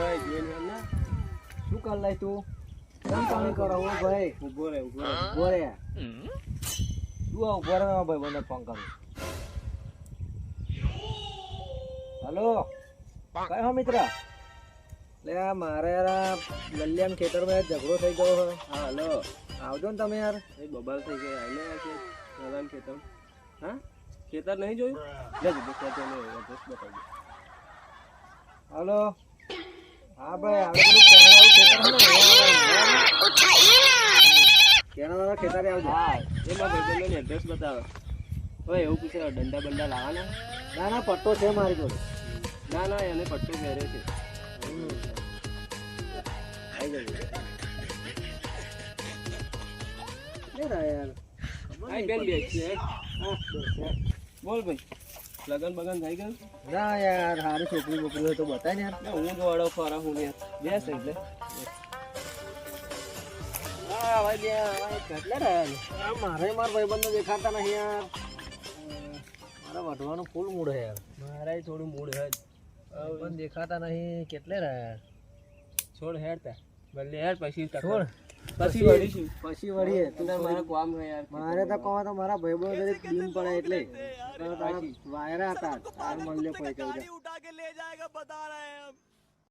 ભાઈ જોઈને ને શું કર લઈ તું કેમ પાણી કરો હો ભાઈ ઉભો રે તું આ ઉભો રે ભાઈ મને ફોન કરું હેલો કઈ હો મિત્ર લે આ મારે યાર લલ્યામ ખેતરમાં ઝઘડો થઈ ગયો હે હા હલો આવજો ને તમે યાર એ બબાલ થઈ ગઈ આઈને આ છે નાલાન ખેતર હા ખેતર નહીં જોયું લે જો ખેતર ને એડ્રેસ બતાવજો હેલો હા ભાઈ આપણે પેલું કેનાવાળું ખેતર છે ને કેનાવાળા ખેતરે આવજો હા એમાં ભાઈ એડ્રેસ બતાવે હવે એવું પૂછે દંડા બંડા લાવવાના ના ના પટ્ટો છે મારી જોડે ના ના એને પટ્ટો પહેરે છે આવી જજો યાર આઈ બેન બેસ છે બોલ ભાઈ લગન બગન થઈ ગયું ના યાર હારી છોકરી બોકરી હોય તો બતાય ને યાર હું દોડો ફરા હું યાર બેસ એટલે હા ભાઈ બે કેટલે રહ્યા મારે મારા ભાઈબંધો દેખાતા નહીં યાર મારા વઢવાનું ફૂલ મૂડ હે યાર મારે થોડું મૂડ હે પણ દેખાતા નહીં કેટલે રહ્યા છોડ હેડતા ભલે હેડ પછી છોડ પછી વળીશું પછી વળીએ તું મારે કામ હે યાર મારે તો કહો તો મારા ભાઈબંધો જરીક બીમ પડે એટલે વાયરા હતા તાર મળ્યો કોઈ કહી